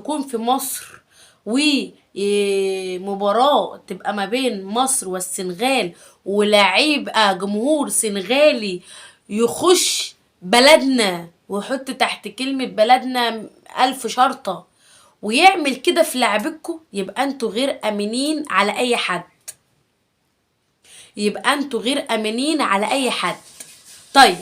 يكون في مصر ومباراة تبقى ما بين مصر والسنغال، ولاعيب جمهور سنغالي يخش بلدنا ويحط تحت كلمة بلدنا 1000 شرطة ويعمل كده في لعبكم، يبقى انتوا غير امنين على اي حد. يبقى انتوا غير امنين على اي حد. طيب،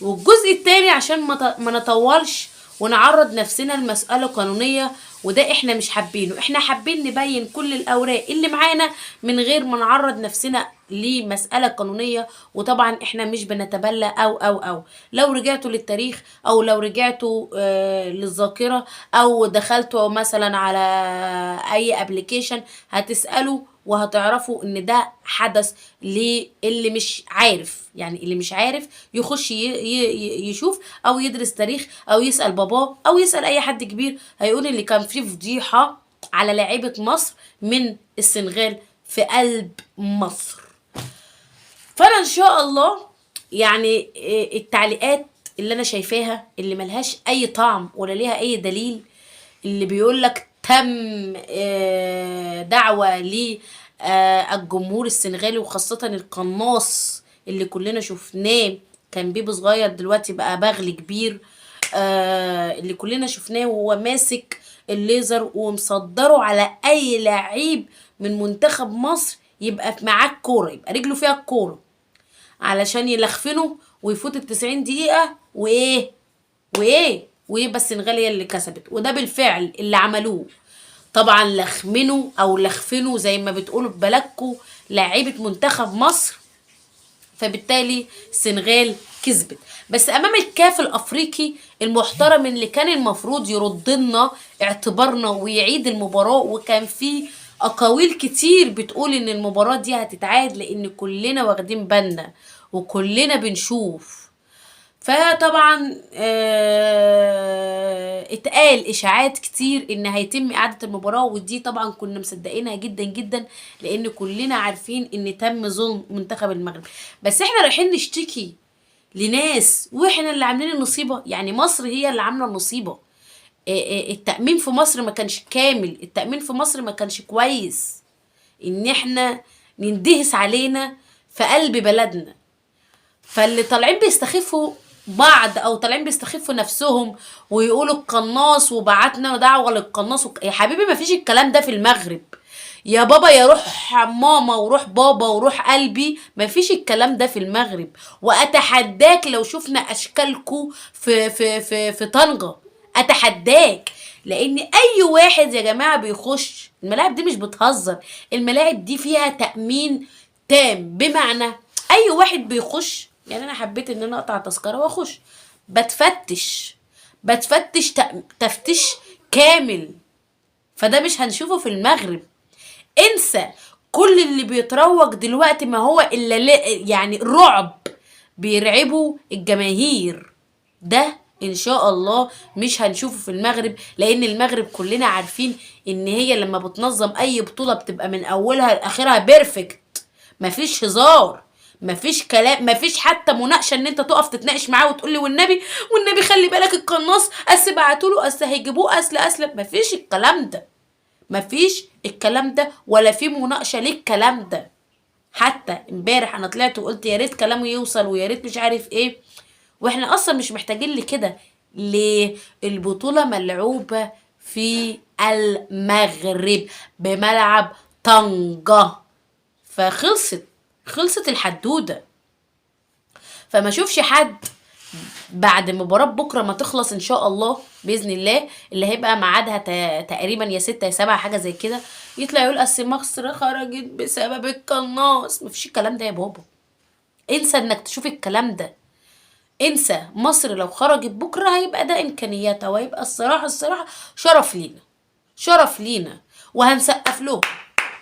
والجزء التاني عشان ما نطولش ونعرض نفسنا لمسألة قانونية، وده احنا مش حابينه. احنا حابين نبين كل الاوراق اللي معانا من غير ما نعرض نفسنا لمسألة قانونية. وطبعا احنا مش بنتبلى او لو رجعتوا للتاريخ، او لو رجعتوا للذاكرة، او دخلتوا مثلا على اي ابليكيشن هتسألوا وهتعرفوا ان ده حدث. للي مش عارف، يعني اللي مش عارف يخش يشوف او يدرس تاريخ او يسأل باباه او يسأل اي حد كبير، هيقول اللي كان فيه فضيحة على لاعيبة مصر من السنغال في قلب مصر. فانا ان شاء الله يعني التعليقات اللي انا شايفاها اللي ملهاش اي طعم ولا ليها اي دليل، اللي بيقولك تم دعوة للجمهور السنغالي، وخاصة القناص اللي كلنا شفناه كان بيبي صغير دلوقتي بقى بغل كبير، اللي كلنا شفناه وهو ماسك الليزر ومصدره على اي لعيب من منتخب مصر يبقى معاه الكورة، يبقى رجله فيها الكورة علشان يلخفنه ويفوت ال90 دقيقة ويبقى السنغال هي اللي كسبت. وده بالفعل اللي عملوه. طبعا لخمنوا او لخفنوا زي ما بتقولوا ببلدكوا لاعيبة منتخب مصر، فبالتالي السنغال كسبت. بس امام الكاف الافريقي المحترم اللي كان المفروض يرد لنا اعتبارنا ويعيد المباراة، وكان في اقاويل كتير بتقول ان المباراة دي هتتعاد لان كلنا واخدين بالنا وكلنا بنشوف. فطبعا اتقال اشاعات كتير ان هيتم اعادة المباراة، ودي طبعا كنا مصدقينها جدا جدا لان كلنا عارفين ان تم ظلم منتخب المغرب. بس احنا رايحين نشتكي لناس واحنا اللي عاملين النصيبة؟ يعني مصر هي اللي عاملة النصيبة. التأمين في مصر ما كانش كامل، التأمين في مصر ما كانش كويس، ان احنا نندهس علينا في قلب بلدنا. فاللي طالعين بيستخفوا بعض او طالعين بيستخفوا نفسهم ويقولوا القناص وبعتنا دعوة للقناص يا حبيبي ما فيش الكلام ده في المغرب يا بابا، يا روح ماما وروح بابا وروح قلبي، ما فيش الكلام ده في المغرب. واتحداك لو شفنا اشكالكو في طنجة، اتحداك. لان اي واحد يا جماعة بيخش الملاعب دي مش بتهزر، الملاعب دي فيها تأمين تام. بمعنى اي واحد بيخش، يعني انا حبيت ان انا اقطع تذكره واخش بتفتش تفتيش كامل. فده مش هنشوفه في المغرب. انسى كل اللي بيتروج دلوقتي، ما هو الا يعني رعب بيرعبوا الجماهير. ده ان شاء الله مش هنشوفه في المغرب، لان المغرب كلنا عارفين ان هي لما بتنظم اي بطولة بتبقى من اولها لاخرها بيرفكت، مفيش هزار، مفيش كلام، مفيش حتى مناقشه ان انت تقف تتناقش معاه وتقول لي والنبي خلي بالك القناص بعتوله هيجيبوه مفيش الكلام ده. مفيش الكلام ده ولا في مناقشه للكلام ده. حتى امبارح انا طلعت وقلت يا ريت كلامه يوصل ويا ريت مش عارف ايه، واحنا اصلا مش محتاجين لكده. ليه؟ البطوله ملعوبه في المغرب بملعب طنجة، خلصت الحدودة. فما شوفش حد بعد مباراة بكرة ما تخلص ان شاء الله بإذن الله، اللي هيبقى ميعادها تقريبا يا 6 يا 7 حاجة زي كده، يطلع يقول اصل مصر خرجت بسبب القناص. مفيش الكلام ده يا بابا، انسى انك تشوف الكلام ده. انسى. مصر لو خرجت بكرة هيبقى ده امكانياتها، وهيبقى الصراحة شرف لينا وهنسقف له.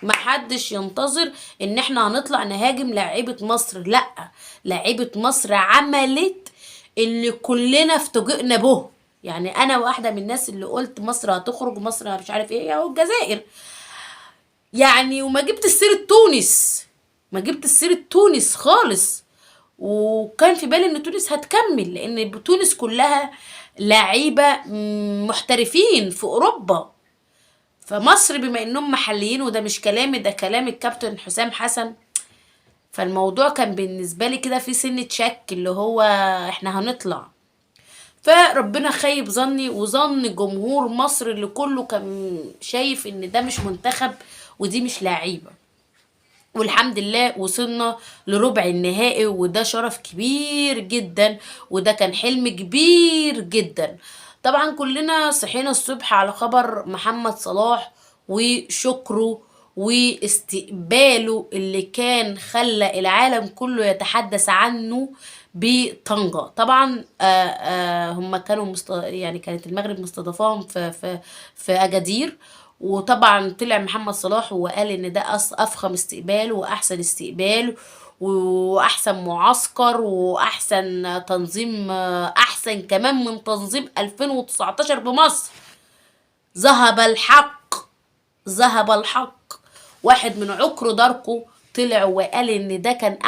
محدش ينتظر ان احنا هنطلع نهاجم لاعيبة مصر، لا، لاعيبة مصر عملت اللي كلنا افتوجئنا به. يعني انا واحدة من الناس اللي قلت مصر هتخرج، مصر مش عارف ايه، او الجزائر يعني. وما جبت سيرة تونس خالص. وكان في بالي ان تونس هتكمل لان تونس كلها لعيبة محترفين في اوروبا، فمصر بما انهم محليين، وده مش كلامي، ده كلام الكابتن حسام حسن، فالموضوع كان بالنسبة لي كده في سنة شك، اللي هو احنا هنطلع. فربنا خيب ظني وظن جمهور مصر اللي كله كان شايف ان ده مش منتخب ودي مش لعيبة. والحمد لله وصلنا لربع النهائي، وده شرف كبير جدا، وده كان حلم كبير جدا. طبعا كلنا صحينا الصبح على خبر محمد صلاح وشكره واستقباله اللي كان خلى العالم كله يتحدث عنه بطنجة. طبعا هم كانوا يعني كانت المغرب مستضافاهم في أجادير. وطبعا طلع محمد صلاح وقال ان ده افخم استقبال واحسن استقبال واحسن معسكر واحسن تنظيم، احسن كمان من تنظيم 2019 بمصر. ذهب الحق، ذهب الحق. واحد من عكر داركو طلع وقال ان ده كان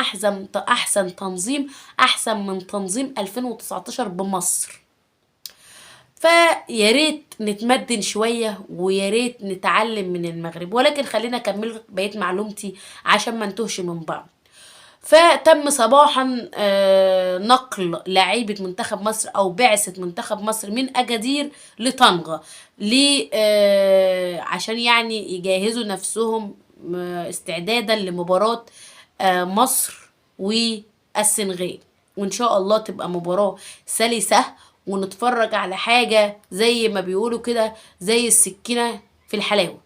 احسن تنظيم، احسن من تنظيم 2019 بمصر. فيا ريت نتمدن شويه ويا ريت نتعلم من المغرب. ولكن خلينا اكمل بقيه معلومتي عشان ما نتوهش من بعض. فتم صباحا نقل لاعيبه منتخب مصر او بعثه منتخب مصر من اجادير لطنجة عشان يعني يجهزوا نفسهم استعدادا لمباراه مصر والسنغال. وان شاء الله تبقى مباراه سلسه ونتفرج على حاجه زي ما بيقولوا كده زي السكينه في الحلاوه،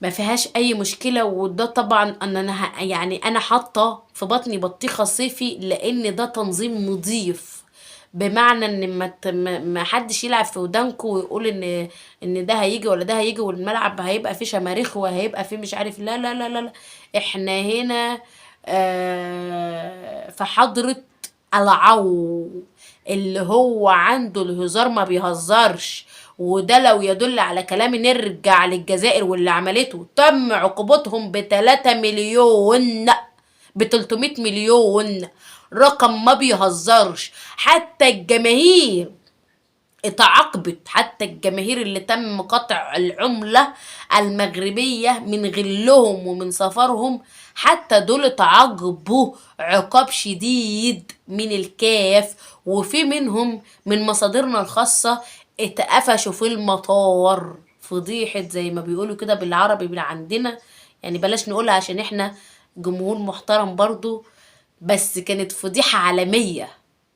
ما فيهاش اي مشكله. وده طبعا ان انا يعني انا حاطه في بطني بطيخه صيفي، لان ده تنظيم نظيف. بمعنى ان ما حدش يلعب في ودانكو ويقول ان ده هيجي ولا ده هيجي والملعب هيبقى فيه شماريخ وهيبقى فيه مش عارف. لا لا لا لا, لا. احنا هنا في حضرة العو اللي هو عنده الهزار ما بيهزرش. وده لو يدل على كلامي نرجع للجزائر واللي عملته، تم عقوبتهم ب3 مليون، ب300 مليون، رقم ما بيهزرش. حتى الجماهير اتعاقبت، حتى الجماهير اللي تم قطع العملة المغربية من غلهم ومن سفرهم، حتى دول اتعاقبوا عقاب شديد من الكاف. وفي منهم من مصادرنا الخاصة اتقفشوا في المطار. فضيحة زي ما بيقولوا كده بالعربي من عندنا، يعني بلاش نقولها عشان احنا جمهور محترم برضو، بس كانت فضيحة عالمية.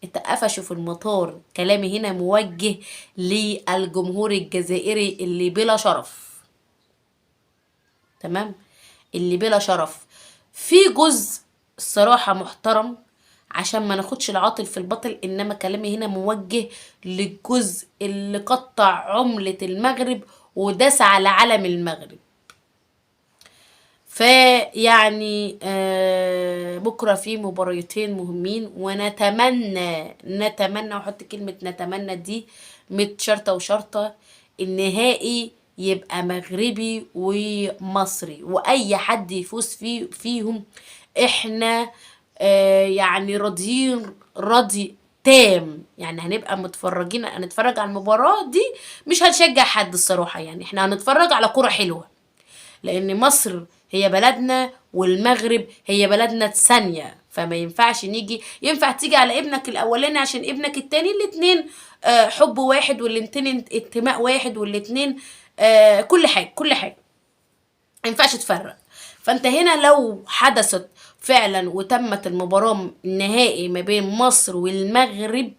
اتقفشوا في المطار. كلامي هنا موجه للجمهور الجزائري اللي بلا شرف، تمام، اللي بلا شرف. في جزء الصراحة محترم عشان ما ناخدش العاطل في الباطل، انما كلامي هنا موجه للجزء اللي قطع عملة المغرب وداس على علم المغرب. فيعني بكرة في مباريتين مهمين، ونتمنى وحط كلمة نتمنى دي 100 شرطة وشرطة، النهائي يبقى مغربي ومصري، واي حد يفوز فيهم احنا يعني راضيين راضي تام. يعني هنبقى متفرجين، هنتفرج على المباراة دي، مش هنشجع حد الصراحة، يعني احنا هنتفرج على كرة حلوة، لان مصر هي بلدنا والمغرب هي بلدنا الثانية. فما ينفعش ينفع تيجي على ابنك الاولاني عشان ابنك التاني. الاتنين حب واحد، والاتنين انتماء واحد، والاتنين كل حاجة كل حاجة، ما ينفعش تفرق. فانت هنا لو حدثت فعلا وتمت المباراة النهائي ما بين مصر والمغرب،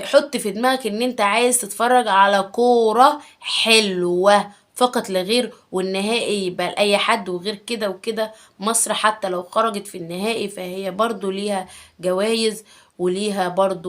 حط في دماغك ان انت عايز تتفرج على كورة حلوة فقط لا غير، والنهائي يبقى لأي حد. وغير كده وكده مصر حتى لو خرجت في النهائي فهي برضو ليها جوائز وليها برضو